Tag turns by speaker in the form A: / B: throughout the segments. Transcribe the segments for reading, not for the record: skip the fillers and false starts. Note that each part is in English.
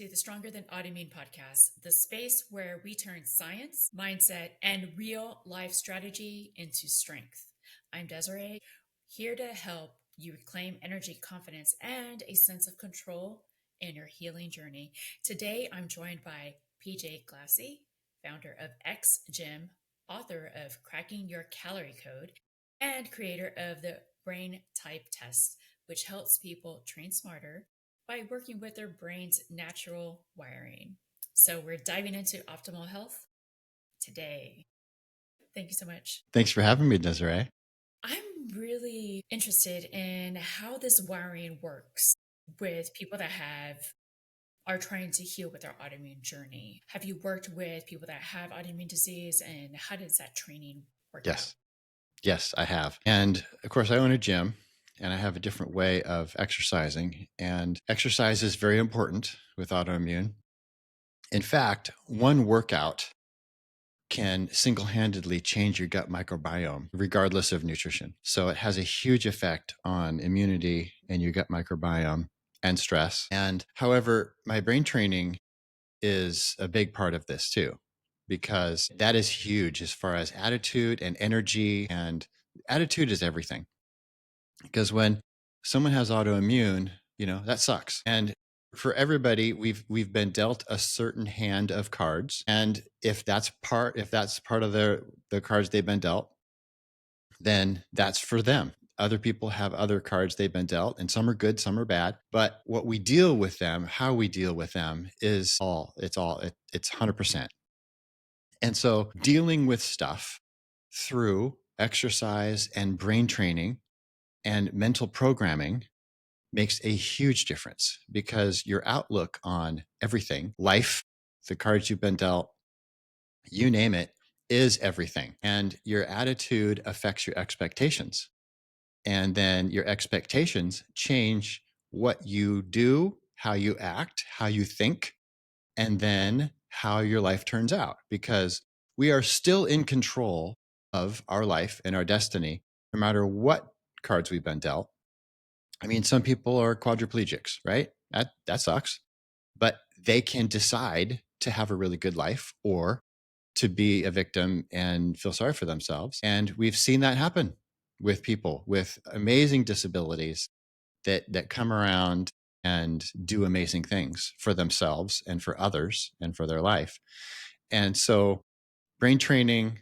A: to the Stronger Than Autoimmune podcast, the space where we turn science, mindset, and real life strategy into strength. I'm Desiree, here to help you reclaim energy, confidence, and a sense of control in your healing journey. Today, I'm joined by Pj Glassey, founder of X Gym, author of Cracking Your Calorie Code, and creator of the Brain Type Test, which helps people train smarter by working with their brain's natural wiring. So, we're diving into optimal health today. Thank you so much.
B: Thanks for having me, Desiree.
A: I'm really interested in how this wiring works with people that are trying to heal with their autoimmune journey. Have you worked with people that have autoimmune disease, and how does that training work out?
B: Yes, I have. And of course, I own a gym and I have a different way of exercising. And exercise is very important with autoimmune. In fact, one workout can single-handedly change your gut microbiome, regardless of nutrition. So it has a huge effect on immunity and your gut microbiome and stress. And however, my brain training is a big part of this too, because that is huge as far as attitude and energy. And attitude is everything. Because when someone has autoimmune, that sucks. And for everybody, we've been dealt a certain hand of cards. And if that's part of the cards they've been dealt, then that's for them. Other people have other cards they've been dealt, and some are good, some are bad. But what we deal with them, how we deal with them is it's 100%. And so dealing with stuff through exercise and brain training and mental programming makes a huge difference, because your outlook on everything, life, the cards you've been dealt, you name it, is everything. And your attitude affects your expectations. And then your expectations change what you do, how you act, how you think, and then how your life turns out, because we are still in control of our life and our destiny, no matter what cards we've been dealt. I mean, some people are quadriplegics, right? That sucks, but they can decide to have a really good life or to be a victim and feel sorry for themselves. And we've seen that happen with people with amazing disabilities that come around and do amazing things for themselves and for others and for their life. And so brain training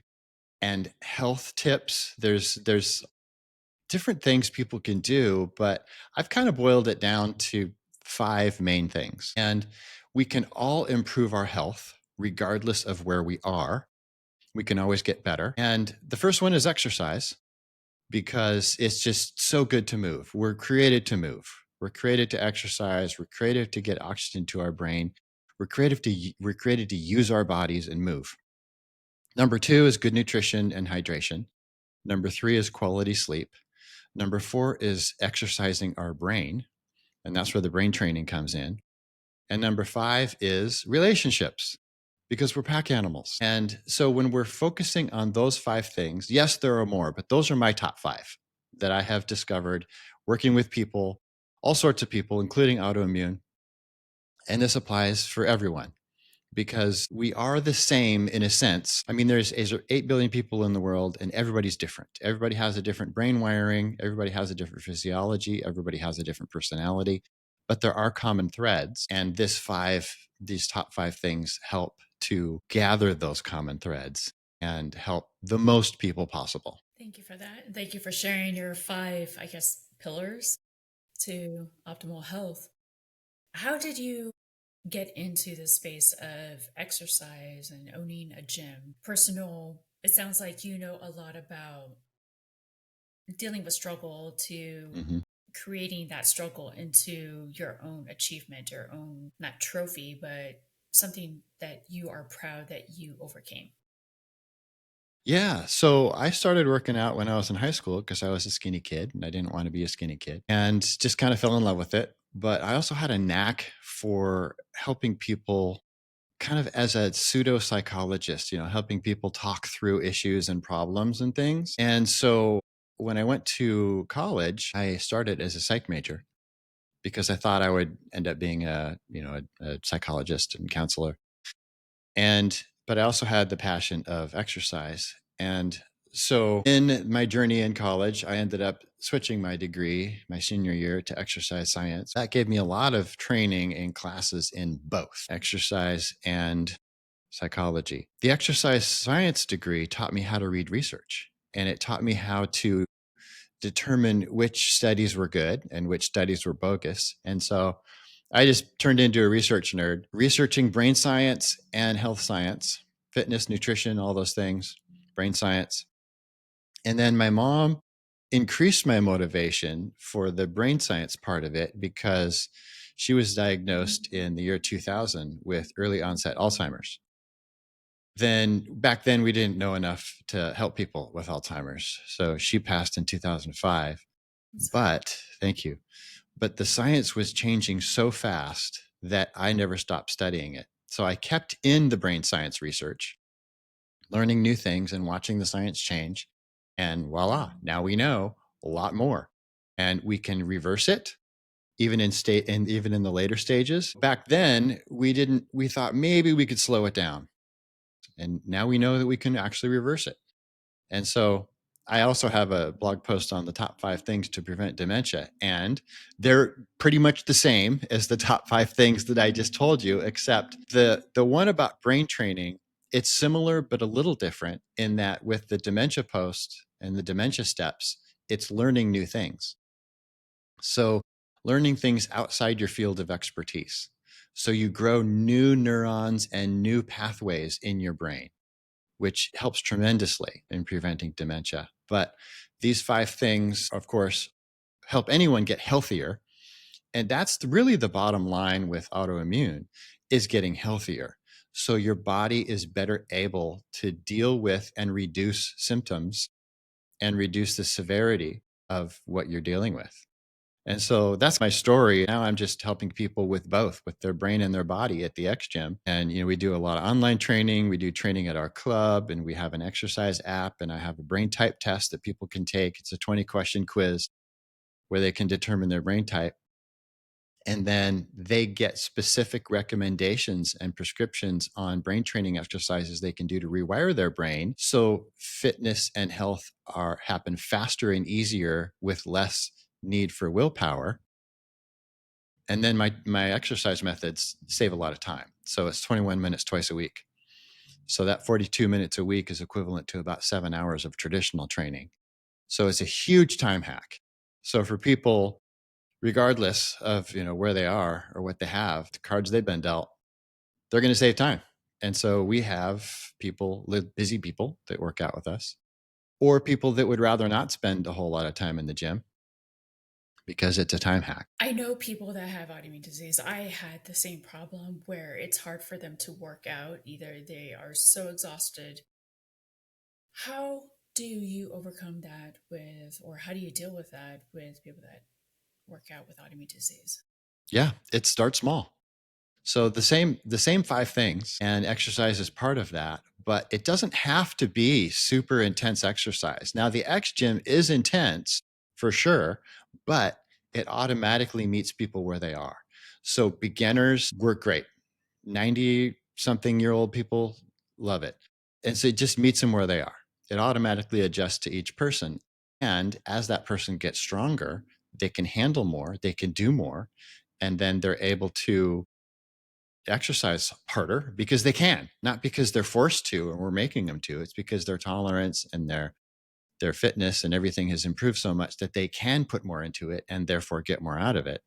B: and health tips, there's different things people can do, but I've kind of boiled it down to 5 main things. And we can all improve our health regardless of where we are. We can always get better. And the first one is exercise, because it's just so good to move. We're created to move. We're created to exercise. We're created to get oxygen to our brain. We're created to use our bodies and move. Number 2 is good nutrition and hydration. Number 3 is quality sleep. Number 4 is exercising our brain, and that's where the brain training comes in. And number 5 is relationships, because we're pack animals. And so when we're focusing on those 5 things, yes, there are more, but those are my top 5 that I have discovered working with people, all sorts of people, including autoimmune. And this applies for everyone, because we are the same in a sense. I mean, there's 8 billion people in the world, and everybody's different. Everybody has a different brain wiring. Everybody has a different physiology. Everybody has a different personality, but there are common threads. And these top 5 things help to gather those common threads and help the most people possible.
A: Thank you for that. And thank you for sharing your 5, pillars to optimal health. How did you get into the space of exercise and owning a gym? It sounds like you know a lot about dealing with struggle to creating that struggle into your own achievement, your own, not trophy, but something that you are proud that you overcame.
B: Yeah. So I started working out when I was in high school, because I was a skinny kid and I didn't want to be a skinny kid, and just kind of fell in love with it. But I also had a knack for helping people, kind of as a pseudo psychologist, helping people talk through issues and problems and things. And so when I went to college, I started as a psych major. because I thought I would end up being a psychologist and counselor. But I also had the passion of exercise. And so in my journey in college, I ended up switching my degree my senior year to exercise science. That gave me a lot of training in classes in both exercise and psychology. The exercise science degree taught me how to read research, and it taught me how to determine which studies were good and which studies were bogus. And so I just turned into a research nerd, researching brain science and health science, fitness, nutrition, all those things, brain science. And then my mom increased my motivation for the brain science part of it because she was diagnosed in the year 2000 with early onset Alzheimer's. Then back then we didn't know enough to help people with Alzheimer's. So she passed in 2005. But thank you. But the science was changing so fast that I never stopped studying it. So I kept in the brain science research, learning new things and watching the science change. And voila, now we know a lot more. And we can reverse it even in the later stages. Back then, we thought maybe we could slow it down. And now we know that we can actually reverse it. And so I also have a blog post on the top 5 things to prevent dementia. And they're pretty much the same as the top 5 things that I just told you, except the one about brain training, it's similar, but a little different in that with the dementia post and the dementia steps, it's learning new things. So learning things outside your field of expertise. So you grow new neurons and new pathways in your brain, which helps tremendously in preventing dementia. But these 5 things, of course, help anyone get healthier. And that's really the bottom line with autoimmune is getting healthier. So your body is better able to deal with and reduce symptoms and reduce the severity of what you're dealing with. And so that's my story. Now I'm just helping people with both, with their brain and their body at the X Gym. And, we do a lot of online training. We do training at our club, and we have an exercise app, and I have a brain type test that people can take. It's a 20-question quiz where they can determine their brain type. And then they get specific recommendations and prescriptions on brain training exercises they can do to rewire their brain. So fitness and health happen faster and easier with less need for willpower. And then my exercise methods save a lot of time. So it's 21 minutes twice a week. So that 42 minutes a week is equivalent to about 7 hours of traditional training. So it's a huge time hack. So for people, regardless of where they are or what they have, the cards they've been dealt, they're going to save time. And so we have busy people that work out with us, or people that would rather not spend a whole lot of time in the gym because it's a time hack.
A: I know people that have autoimmune disease. I had the same problem where it's hard for them to work out. Either they are so exhausted. How do you overcome that or how do you deal with that with people that work out with autoimmune disease?
B: Yeah, it starts small. So the same 5 things, and exercise is part of that, but it doesn't have to be super intense exercise. Now the X Gym is intense for sure, but it automatically meets people where they are. So beginners work great. 90 something year old people love it. And so it just meets them where they are. It automatically adjusts to each person. And as that person gets stronger, they can handle more, they can do more, and then they're able to exercise harder because they can, not because they're forced to and we're making them to. It's because their tolerance and their fitness and everything has improved so much that they can put more into it and therefore get more out of it.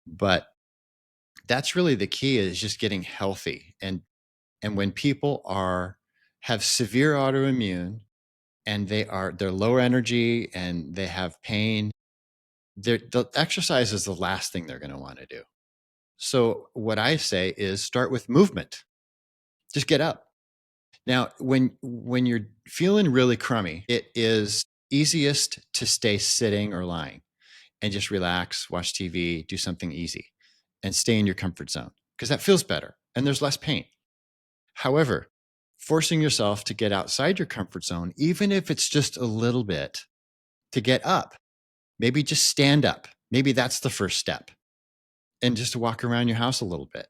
B: But that's really the key, is just getting healthy. And when people have severe autoimmune and they're low energy and they have pain, the exercise is the last thing they're going to want to do. So what I say is start with movement. Just get up. Now, when you're feeling really crummy, it is easiest to stay sitting or lying and just relax, watch TV, do something easy, and stay in your comfort zone because that feels better and there's less pain. However, forcing yourself to get outside your comfort zone, even if it's just a little bit, to get up, maybe just stand up. Maybe that's the first step. and just to walk around your house a little bit.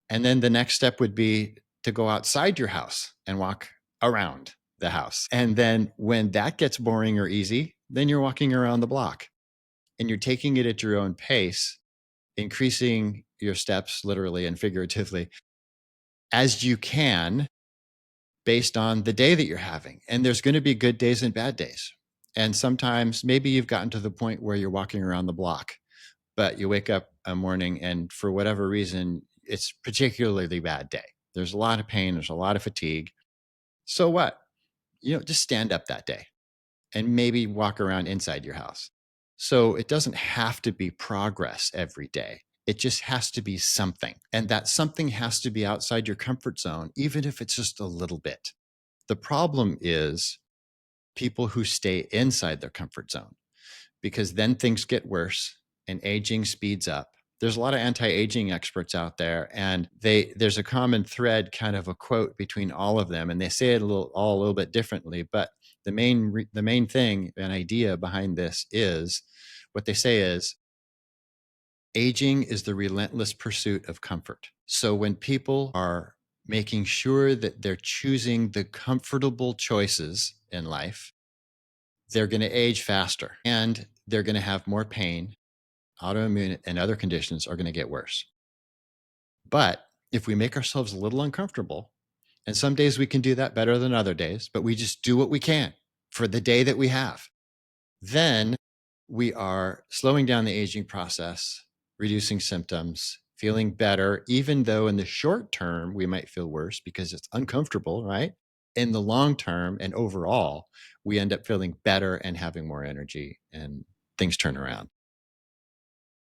B: And then the next step would be to go outside your house and walk around the house. And then when that gets boring or easy, then you're walking around the block and you're taking it at your own pace, increasing your steps literally and figuratively as you can based on the day that you're having. And there's going to be good days and bad days. And sometimes maybe you've gotten to the point where you're walking around the block, but you wake up a morning and for whatever reason, it's particularly bad day. There's a lot of pain, there's a lot of fatigue. So what? Just stand up that day and maybe walk around inside your house. So it doesn't have to be progress every day. It just has to be something. And that something has to be outside your comfort zone, even if it's just a little bit. The problem is people who stay inside their comfort zone, because then things get worse and aging speeds up. There's a lot of anti-aging experts out there, and there's a common thread, kind of a quote between all of them, and they say it a little bit differently. But the main thing, an idea behind this is what they say is aging is the relentless pursuit of comfort. So when people are making sure that they're choosing the comfortable choices in life, they're going to age faster and they're going to have more pain. Autoimmune and other conditions are going to get worse. But if we make ourselves a little uncomfortable, and some days we can do that better than other days, but we just do what we can for the day that we have, then we are slowing down the aging process, reducing symptoms, feeling better, even though in the short term we might feel worse because it's uncomfortable, right? In the long term and overall, we end up feeling better and having more energy and things turn around.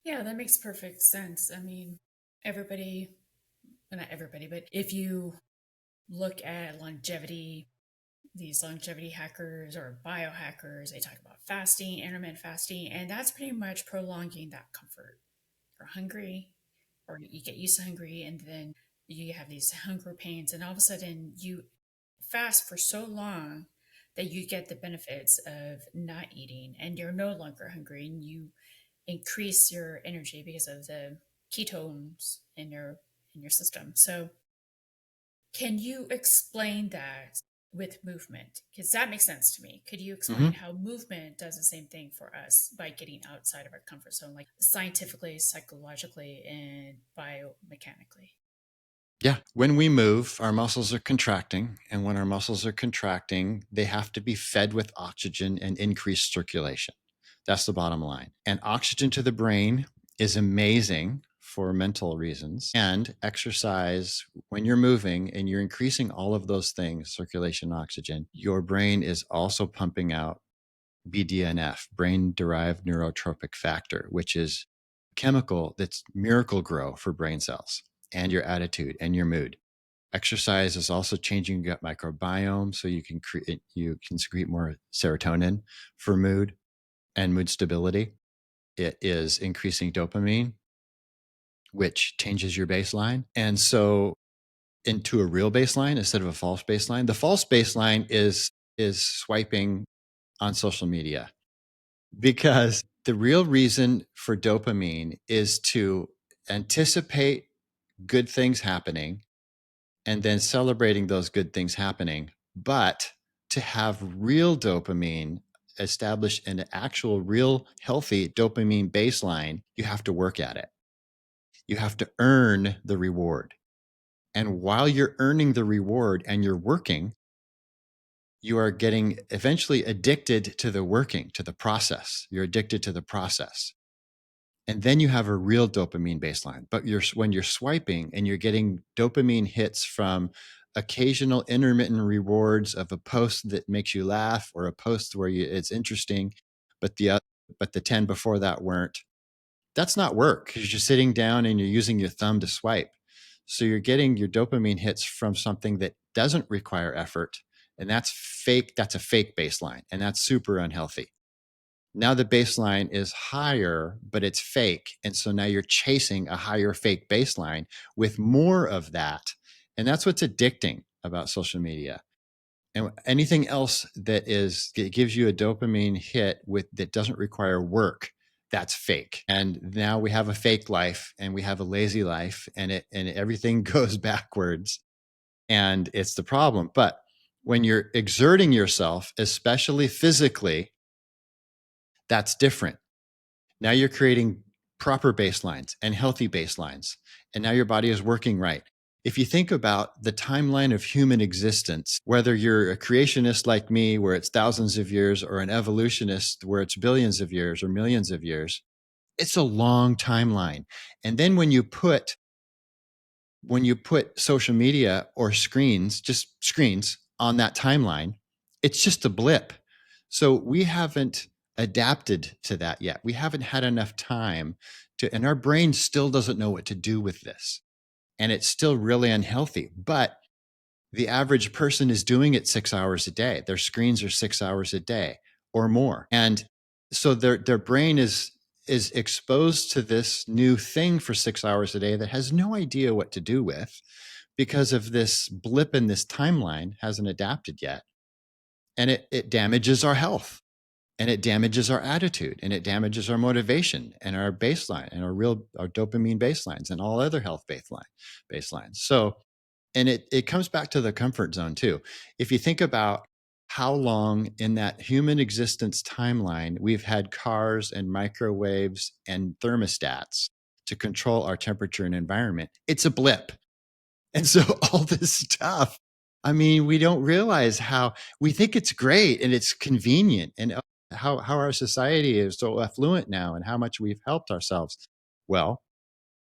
A: Yeah, that makes perfect sense. I mean, everybody, well, not everybody, but if you look at longevity, these longevity hackers or biohackers, they talk about fasting, intermittent fasting, and that's pretty much prolonging that comfort. You're hungry, or you get used to hungry, and then you have these hunger pains, and all of a sudden you fast for so long that you get the benefits of not eating, and you're no longer hungry, and you increase your energy because of the ketones in your system. So can you explain that with movement? Because that makes sense to me. Could you
B: Mm-hmm.
A: explain how movement does the same thing for us by getting outside of our comfort zone, like scientifically, psychologically, and biomechanically?
B: Yeah. When we move, our muscles are contracting. And when our muscles are contracting, they have to be fed with oxygen and increased circulation. That's the bottom line. And oxygen to the brain is amazing for mental reasons. And exercise, when you're moving and you're increasing all of those things, circulation, oxygen, your brain is also pumping out BDNF, brain derived neurotropic factor, which is chemical that's miracle grow for brain cells and your attitude and your mood. Exercise is also changing your gut microbiome so you can secrete more serotonin for mood and mood stability. It is increasing dopamine, which changes your baseline. And so into a real baseline instead of a false baseline. The false baseline is swiping on social media, because the real reason for dopamine is to anticipate good things happening and then celebrating those good things happening. But to have real dopamine established an actual, real, healthy dopamine baseline, you have to work at it. You have to earn the reward. And while you're earning the reward and you're working, you are getting eventually addicted to the working, to the process. You're addicted to the process. And then you have a real dopamine baseline. But when you're swiping and you're getting dopamine hits from occasional intermittent rewards of a post that makes you laugh or a post where it's interesting, but the 10 before that weren't, that's not work because you're sitting down and you're using your thumb to swipe. So you're getting your dopamine hits from something that doesn't require effort. And that's fake. That's a fake baseline. And that's super unhealthy. Now the baseline is higher, but it's fake. And so now you're chasing a higher fake baseline with more of that. And that's what's addicting about social media. And anything else that gives you a dopamine hit that doesn't require work that's fake. And now we have a fake life and we have a lazy life, and everything goes backwards. And it's the problem. But when you're exerting yourself, especially physically, that's different. Now you're creating proper baselines and healthy baselines. And now your body is working right. If you think about the timeline of human existence, whether you're a creationist like me, where it's thousands of years, or an evolutionist, where it's billions of years or millions of years, it's a long timeline. And then when you put social media or just screens on that timeline, it's just a blip. So we haven't adapted to that yet. We haven't had enough time and our brain still doesn't know what to do with this. And it's still really unhealthy. But the average person is doing it 6 hours a day. Their screens are 6 hours a day or more. And so their brain is exposed to this new thing for 6 hours a day that has no idea what to do with, because of this blip in this timeline hasn't adapted yet. And it damages our health, and it damages our attitude, and it damages our motivation and our baseline and our dopamine baselines and all other health baselines. So, and it comes back to the comfort zone too. If you think about how long in that human existence timeline we've had cars and microwaves and thermostats to control our temperature and environment, it's a blip. And so all this stuff, I mean, we don't realize how we think it's great and it's convenient, and how our society is so affluent now and how much we've helped ourselves. Well,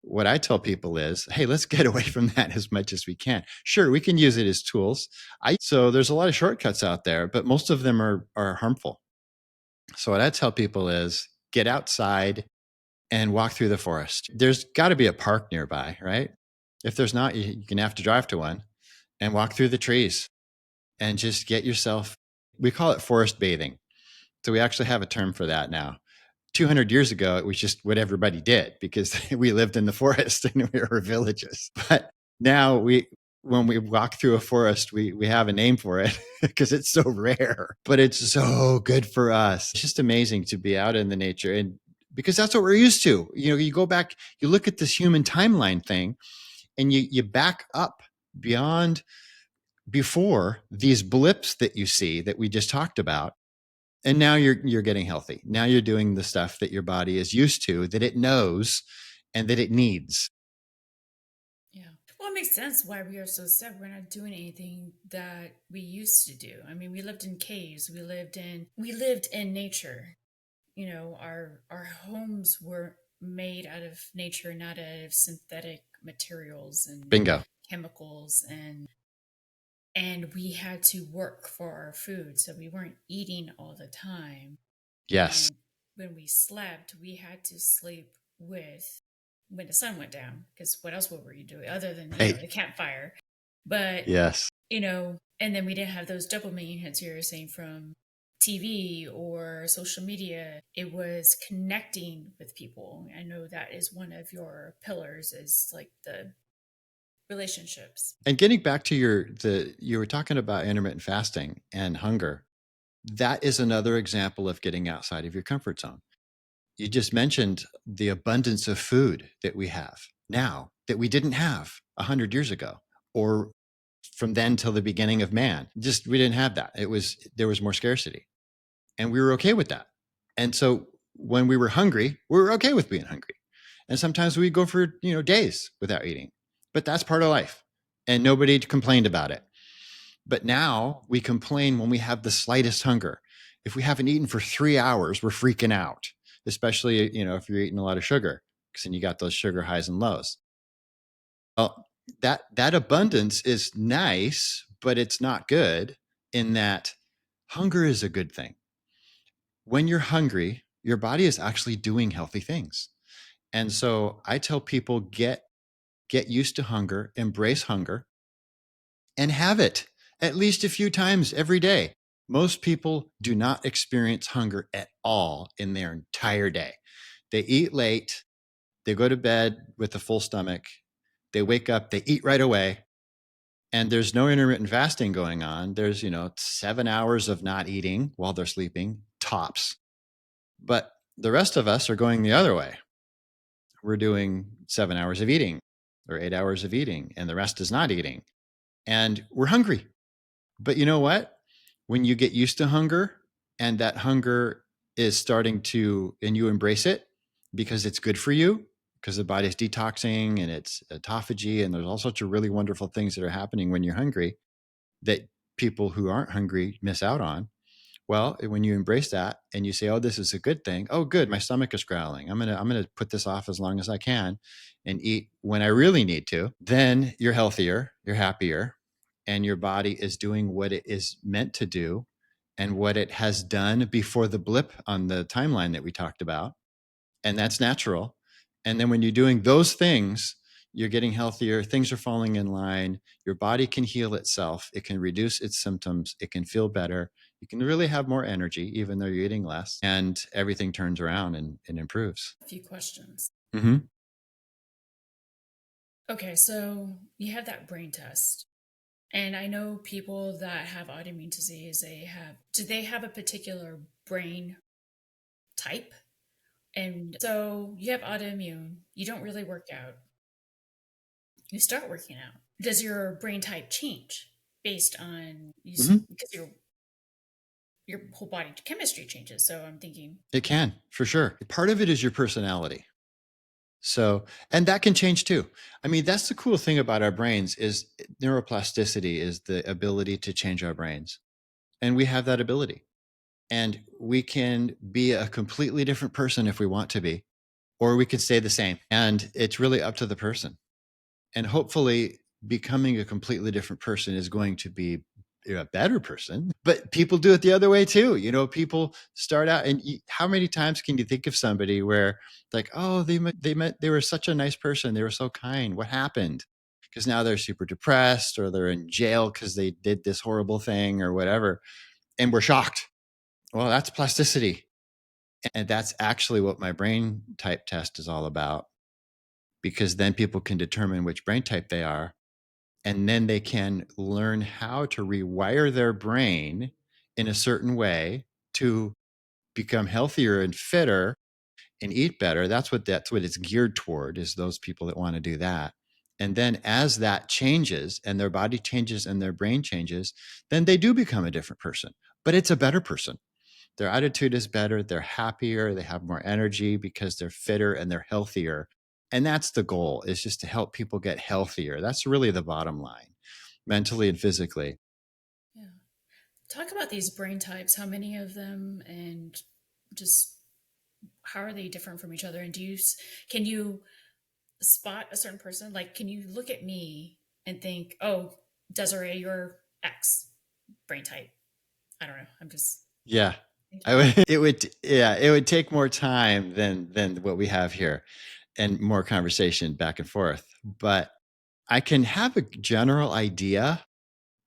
B: what I tell people is, hey, let's get away from that as much as we can. Sure, we can use it as tools. So there's a lot of shortcuts out there, but most of them are harmful. So what I tell people is get outside and walk through the forest. There's got to be a park nearby, right? If there's not, you're going to have to drive to one and walk through the trees and just get yourself, we call it forest bathing. So we actually have a term for that now. 200 years ago, it was just what everybody did because we lived in the forest and we were villages. But now when we walk through a forest, we have a name for it because it's so rare, but it's so good for us. It's just amazing to be out in the nature, and because that's what we're used to. You go back, you look at this human timeline thing, and you back up before these blips that you see that we just talked about. And now you're getting healthy. Now you're doing the stuff that your body is used to, that it knows and that it needs.
A: Yeah. Well, it makes sense why we are so sick. We're not doing anything that we used to do. I mean, we lived in caves. We lived in nature. Our homes were made out of nature, not out of synthetic materials and
B: Bingo.
A: chemicals, and we had to work for our food, so we weren't eating all the time.
B: Yes.
A: And when we slept, we had to sleep with when the sun went down, because what else were you doing other than
B: Right.
A: the campfire? But
B: Yes.
A: and then we didn't have those dopamine hits you're saying from TV or social media. It was connecting with people. I know that is one of your pillars, is like the relationships.
B: And getting back to you were talking about intermittent fasting and hunger. That is another example of getting outside of your comfort zone. You just mentioned the abundance of food that we have now that we didn't have 100 years ago, or from then till the beginning of man. Just, we didn't have that. There was more scarcity, and we were okay with that. And so when we were hungry, we were okay with being hungry. And sometimes we go for, days without eating, but that's part of life, and nobody complained about it. But now we complain when we have the slightest hunger. If we haven't eaten for 3 hours, we're freaking out, especially, if you're eating a lot of sugar, because then you got those sugar highs and lows. Well, that abundance is nice, but it's not good, in that hunger is a good thing. When you're hungry, your body is actually doing healthy things. And so I tell people, get used to hunger, embrace hunger, and have it at least a few times every day. Most people do not experience hunger at all in their entire day. They eat late, they go to bed with a full stomach, they wake up, they eat right away, and there's no intermittent fasting going on. There's, 7 hours of not eating while they're sleeping, tops. But The rest of us are going the other way. We're doing 7 hours of eating or 8 hours of eating, and the rest is not eating. And we're hungry. But you know what? When you get used to hunger and that hunger is starting to, and you embrace it because it's good for you, because the body's detoxing and it's autophagy, and there's all sorts of really wonderful things that are happening when you're hungry that people who aren't hungry miss out on. Well, when you embrace that and you say, "Oh, this is a good thing. Oh, good, my stomach is growling. I'm gonna put this off as long as I can and eat when I really need to." Then you're healthier, you're happier, and your body is doing what it is meant to do and what it has done before the blip on the timeline that we talked about, and that's natural. And then when you're doing those things, you're getting healthier, things are falling in line, your body can heal itself, it can reduce its symptoms, it can feel better, you can really have more energy even though you're eating less, and everything turns around and improves.
A: A few questions.
B: Mm-hmm.
A: Okay, so you have that brain test. And I know people that have autoimmune disease, do they have a particular brain type? And so you have autoimmune, you don't really work out, you start working out. Does your brain type change based on
B: Mm-hmm.
A: because your whole body chemistry changes? So I'm thinking,
B: It can, for sure. Part of it is your personality. So, and that can change too. I mean, that's the cool thing about our brains is neuroplasticity is the ability to change our brains. And we have that ability. And we can be a completely different person if we want to be, or we can stay the same. And it's really up to the person. And hopefully, becoming a completely different person is going to be a better person. But people do it the other way too. You know, people start out, and how many times can you think of somebody where, like, oh, they were such a nice person, they were so kind. What happened? Because now they're super depressed, or they're in jail because they did this horrible thing, or whatever, and we're shocked. Well, that's plasticity. And that's actually what my brain type test is all about, because then people can determine which brain type they are. And then they can learn how to rewire their brain in a certain way to become healthier and fitter and eat better. That's what it's geared toward, is those people that want to do that. And then as that changes and their body changes and their brain changes, then they do become a different person, but it's a better person. Their attitude is better, they're happier, they have more energy because they're fitter and they're healthier. And that's the goal, is just to help people get healthier. That's really the bottom line, mentally and physically.
A: yeah. Talk about these brain types, how many of them, and just how are they different from each other? And can you spot a certain person? Like, can you look at me and think, oh, Desiree, you're X brain type? I don't know. I'm just
B: Yeah.
A: thinking.
B: I would it would take more time than what we have here, and more conversation back and forth. But I can have a general idea,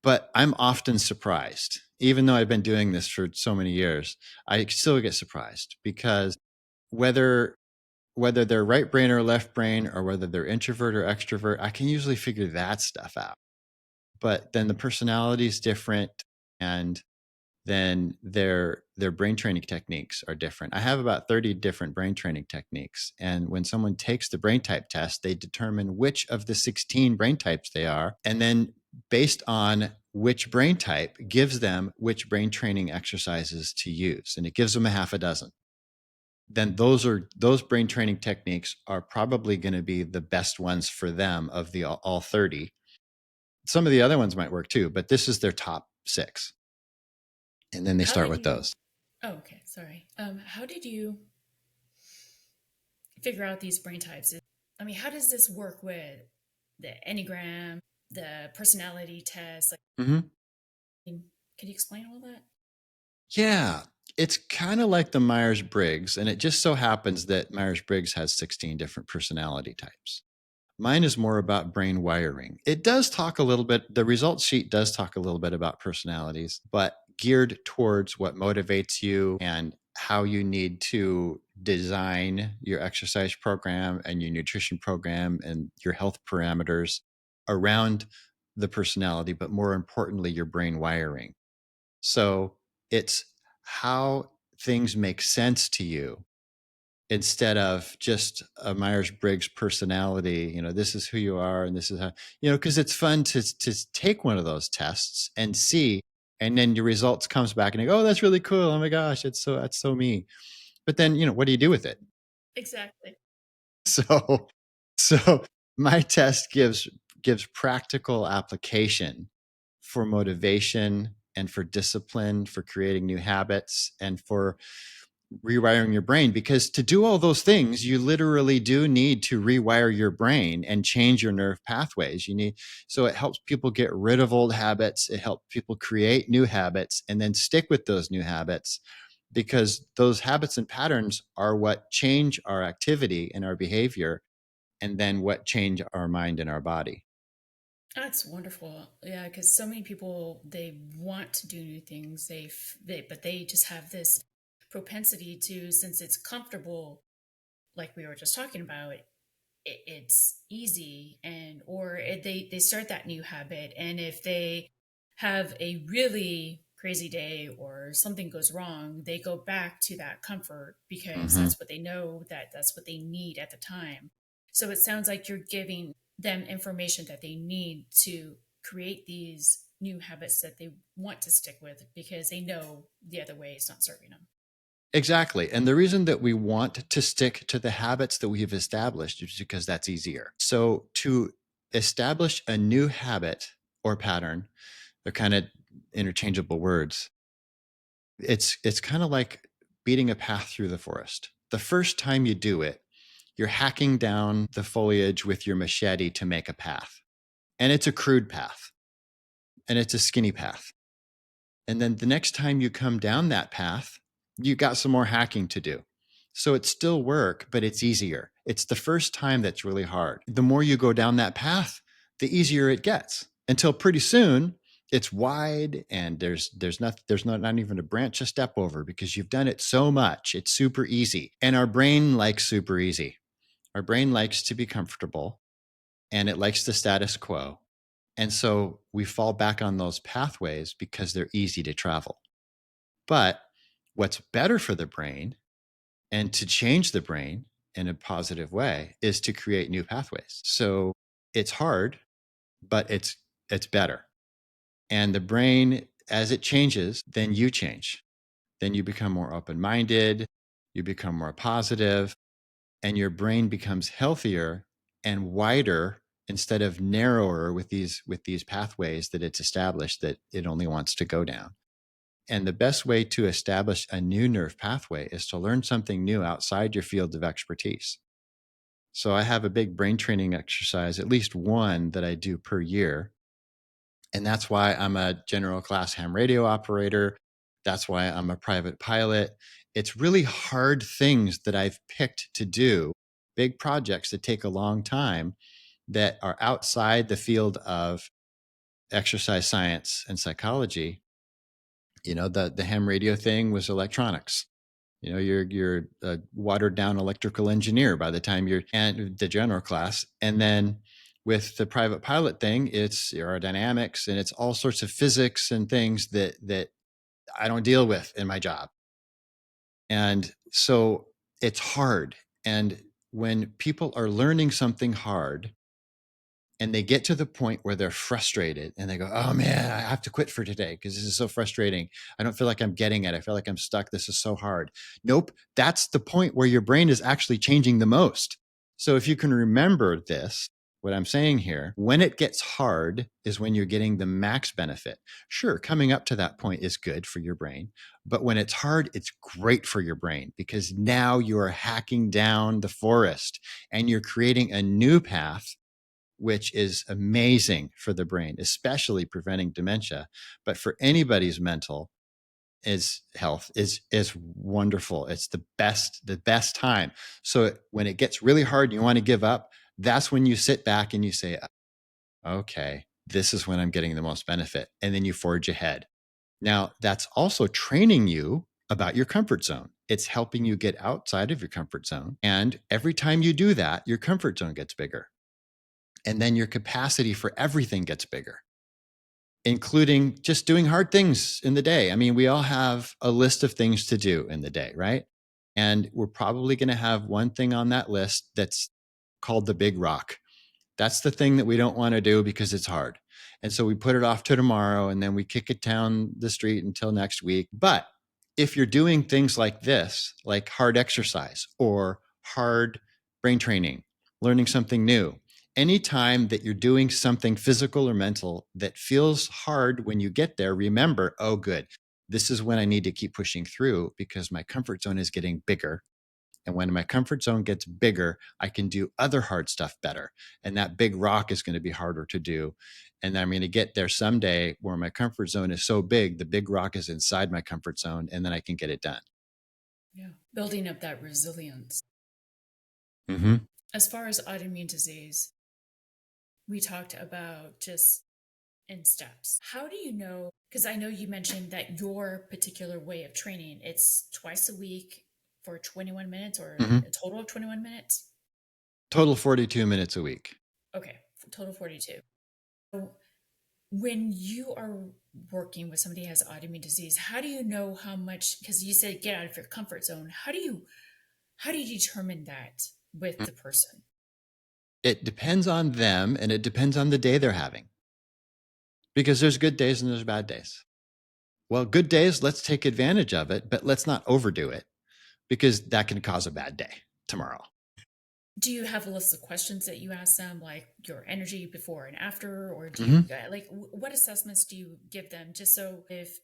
B: but I'm often surprised. Even though I've been doing this for so many years, I still get surprised, because whether whether they're right brain or left brain, or whether they're introvert or extrovert, I can usually figure that stuff out. But then the personality is different, and then their brain training techniques are different. I have about 30 different brain training techniques, and when someone takes the brain type test, they determine which of the 16 brain types they are, and then based on which brain type gives them which brain training exercises to use, and it gives them a half a dozen. Then those brain training techniques are probably going to be the best ones for them of the all 30. Some of the other ones might work too, but this is their top 6, and then they
A: How
B: start
A: did
B: with
A: you?
B: those.
A: Oh, okay. Sorry. How did you figure out these brain types? I mean, how does this work with the Enneagram, the personality test? Like,
B: Mm-hmm.
A: can you explain all that?
B: Yeah, it's kind of like the Myers Briggs, and it just so happens that Myers Briggs has 16 different personality types. Mine is more about brain wiring. It does talk a little bit, the results sheet does talk a little bit about personalities, but geared towards what motivates you and how you need to design your exercise program and your nutrition program and your health parameters around the personality, but more importantly, your brain wiring. So it's how things make sense to you instead of just a Myers-Briggs personality. This is who you are and this is how, because it's fun to take one of those tests and see, and then your results comes back and you go, oh, that's really cool. Oh my gosh, that's so me. But then, what do you do with it?
A: Exactly.
B: So, so my test gives practical application for motivation and for discipline, for creating new habits, and for rewiring your brain. Because to do all those things, you literally do need to rewire your brain and change your nerve pathways. So it helps people get rid of old habits. It helps people create new habits and then stick with those new habits, because those habits and patterns are what change our activity and our behavior, and then what change our mind and our body.
A: That's wonderful. Yeah, because so many people, they want to do new things. But they just have this propensity to, since it's comfortable, like we were just talking about, it's easy, and they start that new habit, and if they have a really crazy day or something goes wrong, they go back to that comfort because
B: Mm-hmm.
A: that's what they know, that's what they need at the time. So it sounds like you're giving them information that they need to create these new habits that they want to stick with, because they know the other way is not serving them.
B: Exactly. And the reason that we want to stick to the habits that we've established is because that's easier. So to establish a new habit or pattern, they're kind of interchangeable words. It's kind of like beating a path through the forest. The first time you do it, you're hacking down the foliage with your machete to make a path. And it's a crude path, and it's a skinny path. And then the next time you come down that path, you got some more hacking to do. So it's still work, but it's easier. It's the first time that's really hard. The more you go down that path, the easier it gets, until pretty soon it's wide and there's not even a branch to step over, because you've done it so much. It's super easy. And our brain likes super easy. Our brain likes to be comfortable, and it likes the status quo. And so we fall back on those pathways because they're easy to travel. But what's better for the brain, and to change the brain in a positive way, is to create new pathways. So it's hard, but it's better. And the brain, as it changes, then you change. Then you become more open-minded, you become more positive, and your brain becomes healthier and wider instead of narrower with these pathways that it's established that it only wants to go down. And the best way to establish a new nerve pathway is to learn something new outside your field of expertise. So I have a big brain training exercise, at least one that I do per year. And that's why I'm a general class ham radio operator. That's why I'm a private pilot. It's really hard things that I've picked to do, big projects that take a long time, that are outside the field of exercise science and psychology. The ham radio thing was electronics. You're a watered down electrical engineer by the time you're in the general class. And then with the private pilot thing, it's aerodynamics and it's all sorts of physics and things that I don't deal with in my job. And so it's hard. And when people are learning something hard, and they get to the point where they're frustrated and they go, oh man, I have to quit for today because this is so frustrating. I don't feel like I'm getting it. I feel like I'm stuck. This is so hard. Nope. That's the point where your brain is actually changing the most. So if you can remember this, what I'm saying here, when it gets hard is when you're getting the max benefit. Sure, coming up to that point is good for your brain, but when it's hard, it's great for your brain, because now you're hacking down the forest and you're creating a new path, which is amazing for the brain, especially preventing dementia. But for anybody's mental is health is wonderful. It's the best time. So when it gets really hard and you want to give up, that's when you sit back and you say, okay, this is when I'm getting the most benefit. And then you forge ahead. Now, that's also training you about your comfort zone. It's helping you get outside of your comfort zone. And every time you do that, your comfort zone gets bigger. And then your capacity for everything gets bigger, including just doing hard things in the day. I mean, we all have a list of things to do in the day, right? And we're probably going to have one thing on that list that's called the big rock. That's the thing that we don't want to do because it's hard. And so we put it off to tomorrow and then we kick it down the street until next week. But if you're doing things like this, like hard exercise or hard brain training, learning something new, anytime that you're doing something physical or mental that feels hard when you get there, remember, oh, good, this is when I need to keep pushing through because my comfort zone is getting bigger. And when my comfort zone gets bigger, I can do other hard stuff better. And that big rock is going to be harder to do. And I'm going to get there someday where my comfort zone is so big, the big rock is inside my comfort zone, and then I can get it done.
A: Yeah. Building up that resilience.
B: Mm-hmm.
A: As far as autoimmune disease, we talked about just in steps. How do you know? Because I know you mentioned that your particular way of training, it's twice a week for 21 minutes or
B: Mm-hmm.
A: a total of 21 minutes?
B: Total 42 minutes a week.
A: Okay, total 42. So when you are working with somebody who has autoimmune disease, how do you know how much, because you said get out of your comfort zone. How do you determine that with the person?
B: It depends on them and it depends on the day they're having because there's good days and there's bad days. Well, good days, let's take advantage of it, but let's not overdo it because that can cause a bad day tomorrow.
A: Do you have a list of questions that you ask them, like your energy before and after, or do you
B: Mm-hmm.
A: like what assessments do you give them, just so if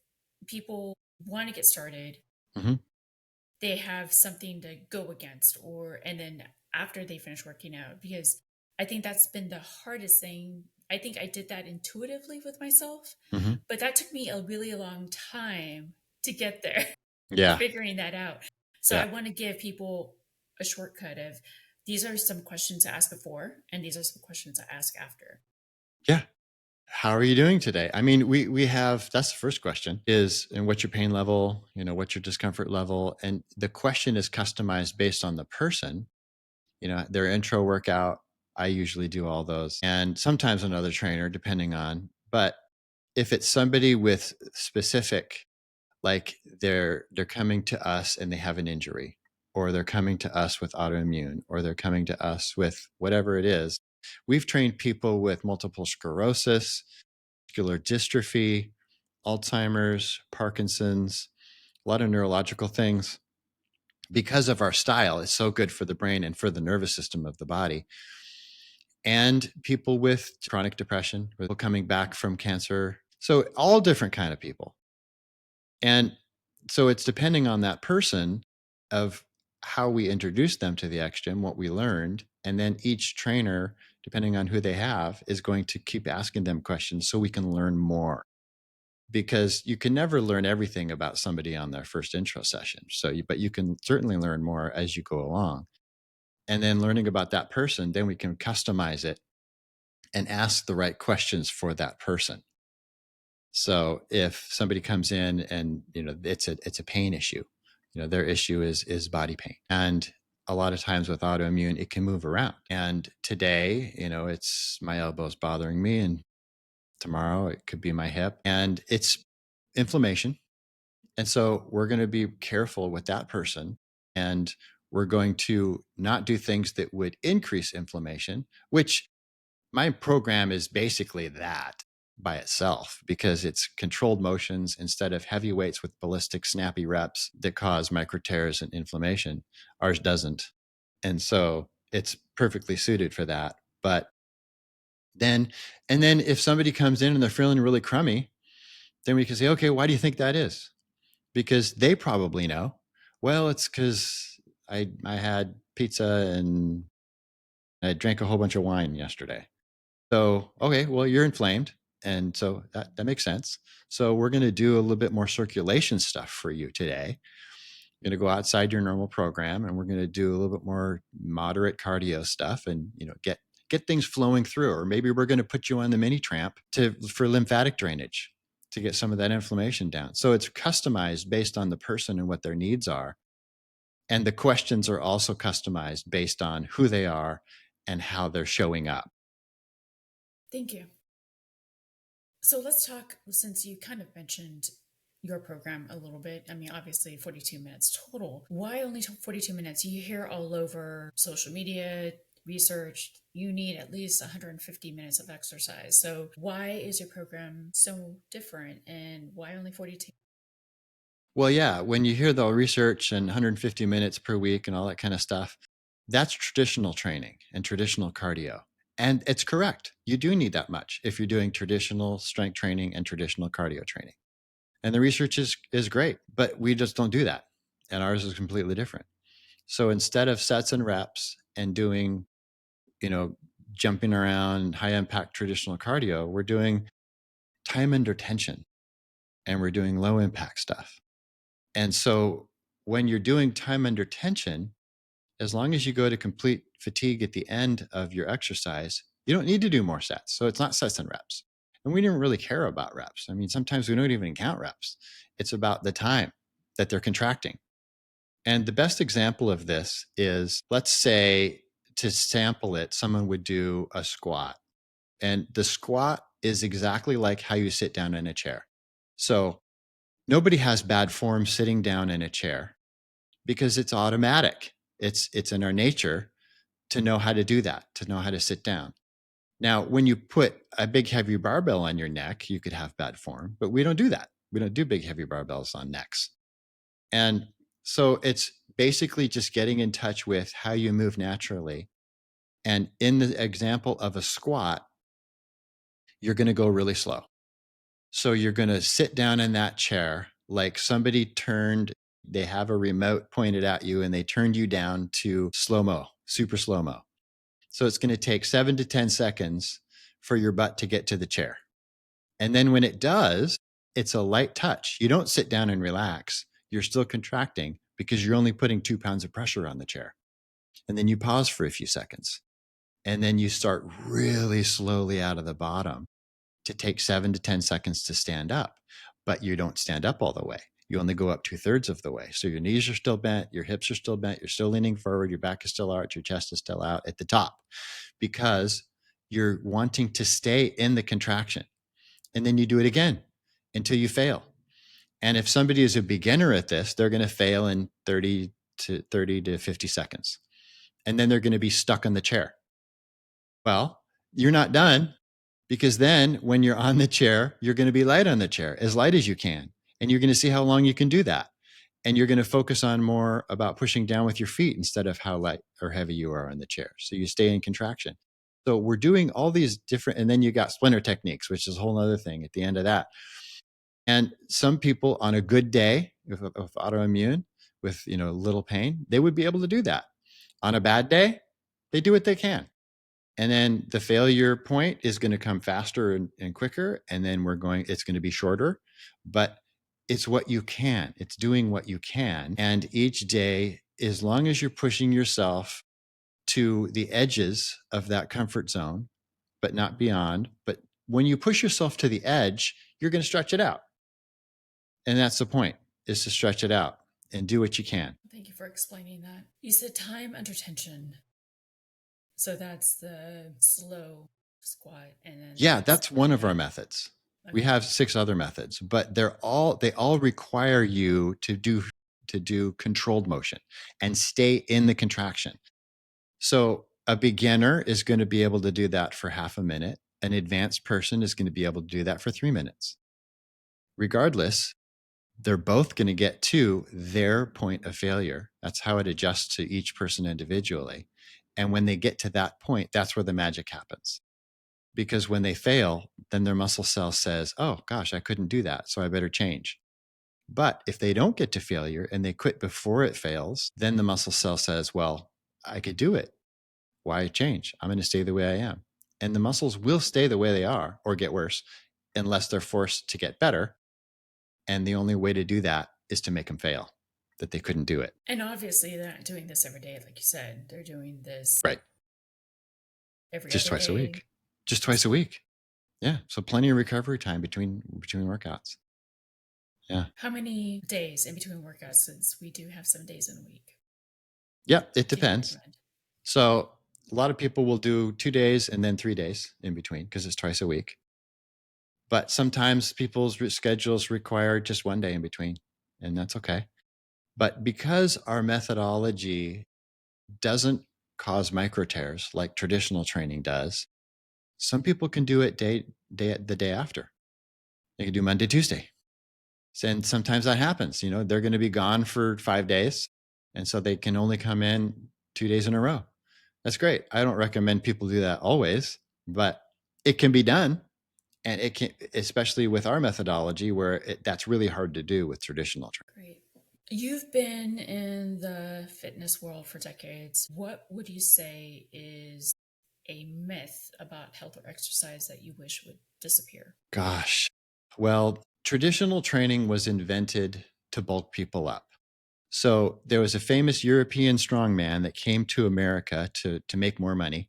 A: people want to get started,
B: Mm-hmm.
A: they have something to go against, or and then after they finish working out? Because I think that's been the hardest thing. I think I did that intuitively with myself,
B: Mm-hmm.
A: but that took me a really long time to get there,
B: Yeah.
A: figuring that out. So I
B: Yeah.
A: want to give people a shortcut of these are some questions to ask before, and these are some questions to ask after.
B: Yeah. How are you doing today? I mean, we have that's the first question is and what's your pain level, what's your discomfort level? And the question is customized based on the person, their intro workout. I usually do all those and sometimes another trainer depending on, but if it's somebody with specific like they're coming to us and they have an injury or they're coming to us with autoimmune or they're coming to us with whatever it is. We've trained people with multiple sclerosis, muscular dystrophy, Alzheimer's, Parkinson's, a lot of neurological things because of our style. It's so good for the brain and for the nervous system of the body. And people with chronic depression, people coming back from cancer. So all different kind of people. And so it's depending on that person of how we introduce them to the XGym, what we learned. And then each trainer, depending on who they have, is going to keep asking them questions so we can learn more. Because you can never learn everything about somebody on their first intro session. But you can certainly learn more as you go along. And then learning about that person, then we can customize it and ask the right questions for that person. So if somebody comes in and it's a pain issue, their issue is body pain, and a lot of times with autoimmune it can move around. And today, it's my elbow's bothering me, and tomorrow it could be my hip, and it's inflammation. And so we're going to be careful with that person, and we're going to not do things that would increase inflammation, which my program is basically that by itself because it's controlled motions instead of heavy weights with ballistic snappy reps that cause micro tears and inflammation. Ours doesn't. And so it's perfectly suited for that. But then, and then if somebody comes in and they're feeling really crummy, then we can say, okay, why do you think that is? Because they probably know. Well, it's because I had pizza and I drank a whole bunch of wine yesterday. So, okay, well, you're inflamed. And so that makes sense. So, we're going to do a little bit more circulation stuff for you today. You're going to go outside your normal program and we're going to do a little bit more moderate cardio stuff and, get things flowing through. Or maybe we're going to put you on the mini tramp for lymphatic drainage to get some of that inflammation down. So, it's customized based on the person and what their needs are. And the questions are also customized based on who they are and how they're showing up.
A: Thank you. So let's talk, since you kind of mentioned your program a little bit. I mean, obviously 42 minutes total. Why only 42 minutes? You hear all over social media, research, you need at least 150 minutes of exercise. So why is your program so different and why only 42?
B: Well, yeah, when you hear the research and 150 minutes per week and all that kind of stuff, that's traditional training and traditional cardio. And it's correct. You do need that much if you're doing traditional strength training and traditional cardio training. And the research is great, but we just don't do that. And ours is completely different. So instead of sets and reps and doing, jumping around high impact traditional cardio, we're doing time under tension and we're doing low impact stuff. And so when you're doing time under tension, as long as you go to complete fatigue at the end of your exercise, you don't need to do more sets. So it's not sets and reps. And we didn't really care about reps. I mean, sometimes we don't even count reps. It's about the time that they're contracting. And the best example of this is, let's say, to sample it, someone would do a squat. And the squat is exactly like how you sit down in a chair. So nobody has bad form sitting down in a chair because it's automatic. It's in our nature to know how to do that, to know how to sit down. Now, when you put a big heavy barbell on your neck, you could have bad form, but we don't do that. We don't do big heavy barbells on necks. And so it's basically just getting in touch with how you move naturally. And in the example of a squat, you're going to go really slow. So you're going to sit down in that chair like somebody they have a remote pointed at you and they turned you down to slow-mo, super slow-mo. So it's going to take 7 to 10 seconds for your butt to get to the chair. And then when it does, it's a light touch. You don't sit down and relax. You're still contracting because you're only putting 2 pounds of pressure on the chair. And then you pause for a few seconds. And then you start really slowly out of the bottom to take 7 to 10 seconds to stand up. But you don't stand up all the way. You only go up 2/3 of the way. So your knees are still bent, your hips are still bent, you're still leaning forward, your back is still out, your chest is still out at the top because you're wanting to stay in the contraction. And then you do it again until you fail. And if somebody is a beginner at this, they're going to fail in 30 to 50 seconds. And then they're going to be stuck on the chair. Well, you're not done because then when you're on the chair, you're going to be light on the chair, as light as you can. And you're going to see how long you can do that. And you're going to focus on more about pushing down with your feet instead of how light or heavy you are on the chair. So you stay in contraction. So we're doing all these different, and then you got splinter techniques, which is a whole other thing at the end of that. And some people on a good day with autoimmune, with little pain, they would be able to do that. On a bad day, they do what they can. And then the failure point is going to come faster and quicker. And then it's going to be shorter, but it's what you can. It's doing what you can. And each day, as long as you're pushing yourself to the edges of that comfort zone, but not beyond. But when you push yourself to the edge, you're going to stretch it out. And that's the point, is to stretch it out and do what you can.
A: Thank you for explaining that. You said time under tension. So that's the slow squat. And then
B: Yeah, that's one of our methods.
A: Okay.
B: We have 6 other methods, but they all require you to do controlled motion and stay in the contraction. So a beginner is going to be able to do that for half a minute. An advanced person is going to be able to do that for 3 minutes. Regardless, they're both going to get to their point of failure. That's how it adjusts to each person individually. And when they get to that point, that's where the magic happens. Because when they fail, then their muscle cell says, oh gosh, I couldn't do that, so I better change. But if they don't get to failure and they quit before it fails, then the muscle cell says, well, I could do it. Why change? I'm going to stay the way I am. And the muscles will stay the way they are or get worse unless they're forced to get better. And the only way to do that is to make them fail, that they couldn't do it.
A: And obviously, they're not doing this every day, like you said. They're doing this
B: right
A: just
B: twice
A: day.
B: a week. Just twice a week. Yeah. So plenty of recovery time between workouts. Yeah.
A: How many days in between workouts, since we do have 7 days in a week?
B: Yeah, it depends. So a lot of people will do 2 days and then 3 days in between because it's twice a week. But sometimes people's schedules require just one day in between, and that's okay. But because our methodology doesn't cause micro tears like traditional training does, some people can do it the day after. They can do Monday, Tuesday. And sometimes that happens. They're going to be gone for 5 days. And so they can only come in 2 days in a row. That's great. I don't recommend people do that always, but it can be done. And it can, especially with our methodology, where that's really hard to do with traditional training.
A: Great. You've been in the fitness world for decades. What would you say is a myth about health or exercise that you wish would disappear?
B: Gosh. Well, traditional training was invented to bulk people up. So there was a famous European strongman that came to America to make more money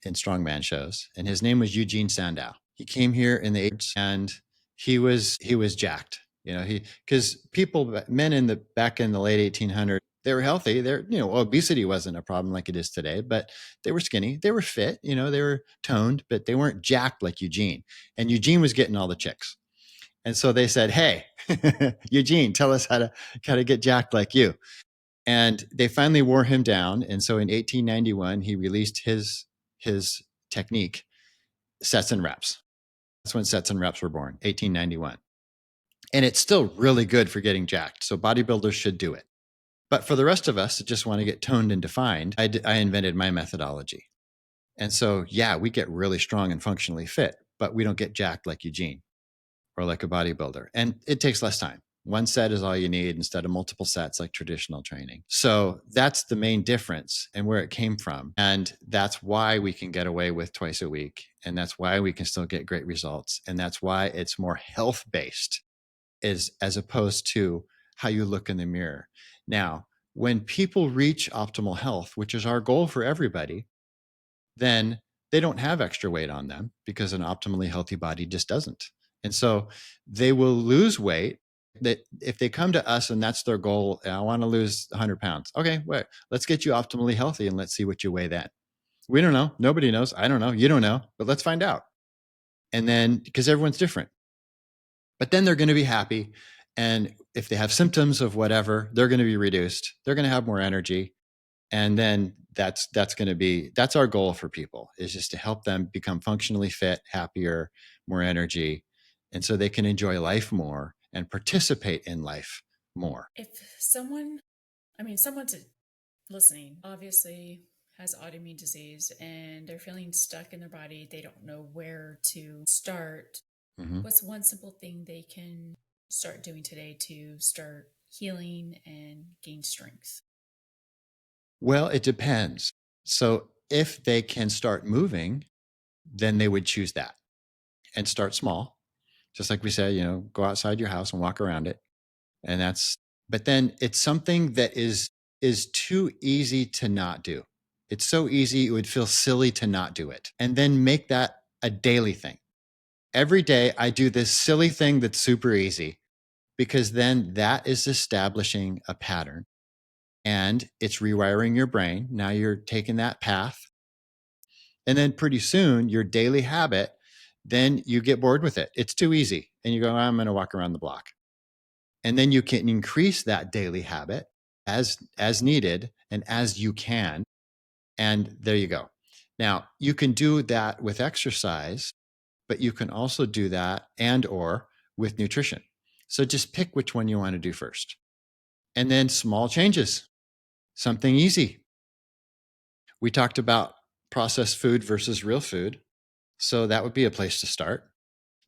B: in strongman shows, and his name was Eugene Sandow. He came here in the 80s, and he was jacked. Because men back in the late 1800s, they were healthy. Obesity wasn't a problem like it is today, but they were skinny, they were fit, they were toned, but they weren't jacked like Eugene. And Eugene was getting all the chicks. And so they said, "Hey, Eugene, tell us how to get jacked like you." And they finally wore him down. And so in 1891, he released his technique, sets and reps. That's when sets and reps were born, 1891. And it's still really good for getting jacked. So bodybuilders should do it. But for the rest of us that just want to get toned and defined, I invented my methodology. And so, yeah, we get really strong and functionally fit, but we don't get jacked like Eugene or like a bodybuilder. And it takes less time. One set is all you need instead of multiple sets like traditional training. So that's the main difference and where it came from. And that's why we can get away with twice a week. And that's why we can still get great results. And that's why it's more health-based as opposed to how you look in the mirror. Now, when people reach optimal health, which is our goal for everybody, then they don't have extra weight on them because an optimally healthy body just doesn't. And so they will lose weight. That if they come to us and that's their goal, I want to lose 100 pounds. Okay, wait, let's get you optimally healthy and let's see what you weigh then. We don't know. Nobody knows. I don't know. You don't know, but let's find out. And then, because everyone's different, but then they're going to be happy. And if they have symptoms of whatever, they're going to be reduced. They're going to have more energy. And then that's our goal for people, is just to help them become functionally fit, happier, more energy. And so they can enjoy life more and participate in life more.
A: If someone's listening, obviously has autoimmune disease and they're feeling stuck in their body, they don't know where to start. Mm-hmm. What's one simple thing they can start doing today to start healing and gain strength?
B: Well, it depends. So if they can start moving, then they would choose that and start small. Just like we said, go outside your house and walk around it. But then it's something that is too easy to not do. It's so easy, it would feel silly to not do it. And then make that a daily thing. Every day I do this silly thing that's super easy, because then that is establishing a pattern and it's rewiring your brain. Now you're taking that path. And then pretty soon your daily habit, then you get bored with it. It's too easy. And you go, I'm going to walk around the block. And then you can increase that daily habit as needed and as you can. And there you go. Now, you can do that with exercise, but you can also do that or with nutrition. So just pick which one you want to do first. And then small changes, something easy. We talked about processed food versus real food. So that would be a place to start.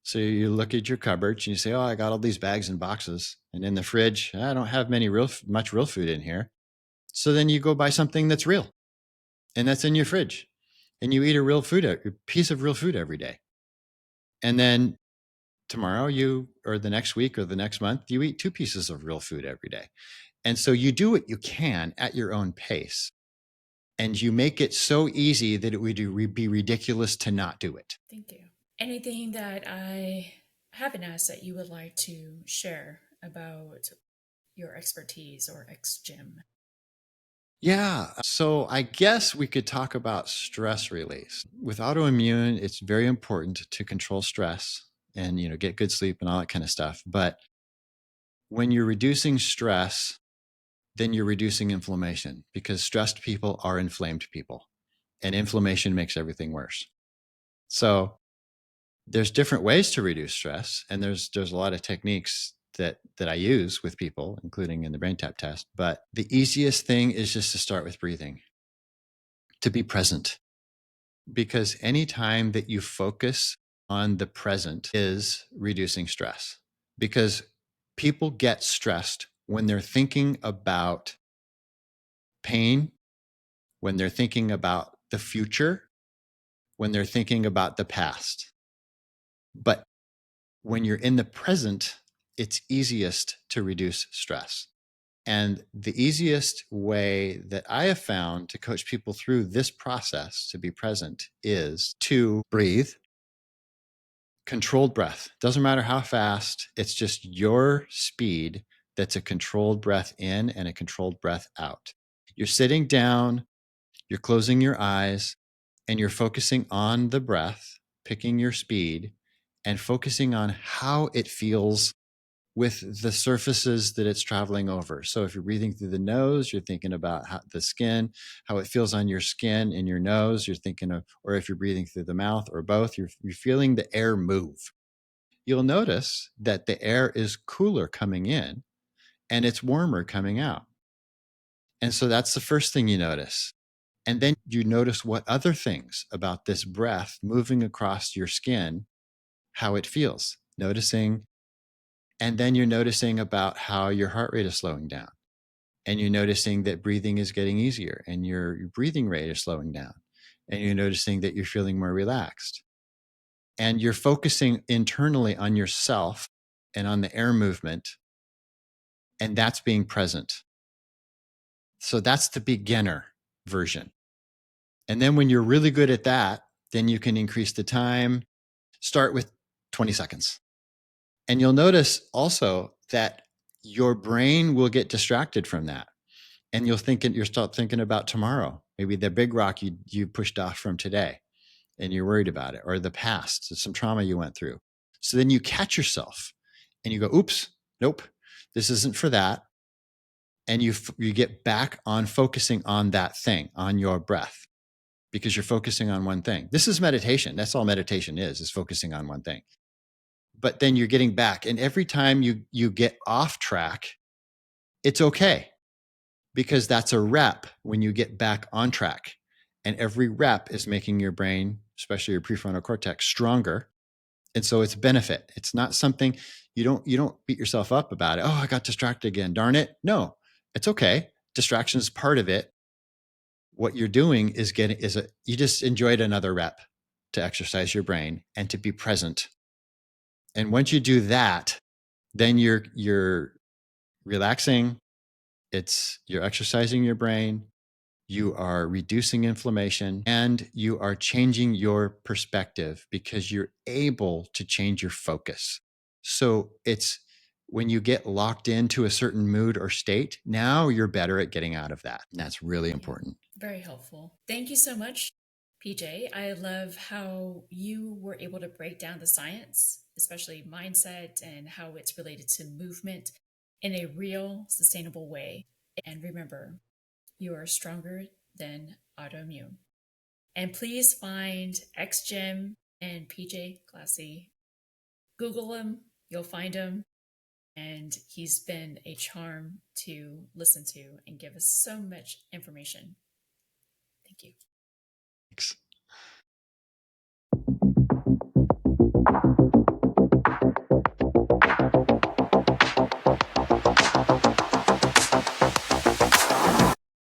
B: So you look at your cupboards and you say, oh, I got all these bags and boxes. And in the fridge, I don't have much real food in here. So then you go buy something that's real and that's in your fridge. And you eat a piece of real food every day. And then tomorrow or the next week or the next month, you eat 2 pieces of real food every day. And so you do what you can at your own pace. And you make it so easy that it would be ridiculous to not do it.
A: Thank you. Anything that I haven't asked that you would like to share about your expertise or ex-gym?
B: Yeah. So I guess we could talk about stress release. With autoimmune, it's very important to control stress and, get good sleep and all that kind of stuff. But when you're reducing stress, then you're reducing inflammation, because stressed people are inflamed people, and inflammation makes everything worse. So there's different ways to reduce stress, and there's a lot of techniques that I use with people, including in the brain tap test. But the easiest thing is just to start with breathing, to be present, because anytime that you focus on the present is reducing stress, because people get stressed when they're thinking about pain, when they're thinking about the future, when they're thinking about the past. But when you're in the present, it's easiest to reduce stress. And the easiest way that I have found to coach people through this process to be present is to breathe, controlled breath. Doesn't matter how fast, it's just your speed that's a controlled breath in and a controlled breath out. You're sitting down, you're closing your eyes, and you're focusing on the breath, picking your speed, and focusing on how it feels with the surfaces that it's traveling over. So if you're breathing through the nose, you're thinking about how the skin, how it feels on your skin and your nose. You're thinking of, or if you're breathing through the mouth or both, you're feeling the air move. You'll notice that the air is cooler coming in and it's warmer coming out. And so that's the first thing you notice. And then you notice what other things about this breath moving across your skin, how it feels, noticing. And then you're noticing about how your heart rate is slowing down. And you're noticing that breathing is getting easier and your breathing rate is slowing down. And you're noticing that you're feeling more relaxed. And you're focusing internally on yourself and on the air movement. And that's being present. So that's the beginner version. And then when you're really good at that, then you can increase the time. Start with 20 seconds. And you'll notice also that your brain will get distracted from that. And you'll start thinking about tomorrow, maybe the big rock you pushed off from today and you're worried about it, or the past, some trauma you went through. So then you catch yourself and you go, oops, nope, this isn't for that. And you get back on focusing on that thing, on your breath, because you're focusing on one thing. This is meditation. That's all meditation is focusing on one thing. But then you're getting back. And every time you get off track, it's okay, because that's a rep when you get back on track. And every rep is making your brain, especially your prefrontal cortex, stronger. And so it's benefit. It's not something you don't beat yourself up about it. Oh, I got distracted again. Darn it. No, it's okay. Distraction is part of it. What you're doing is you just enjoyed another rep to exercise your brain and to be present. And once you do that, then you're relaxing. You're exercising your brain. You are reducing inflammation and you are changing your perspective, because you're able to change your focus. So it's when you get locked into a certain mood or state, now you're better at getting out of that. And that's really important.
A: Very helpful. Thank you so much, PJ. I love how you were able to break down the science, especially mindset and how it's related to movement in a real, sustainable way. And remember, you are stronger than autoimmune. And please find XGym and Pj Glassey. Google him, you'll find him. And he's been a charm to listen to and give us so much information. Thank you.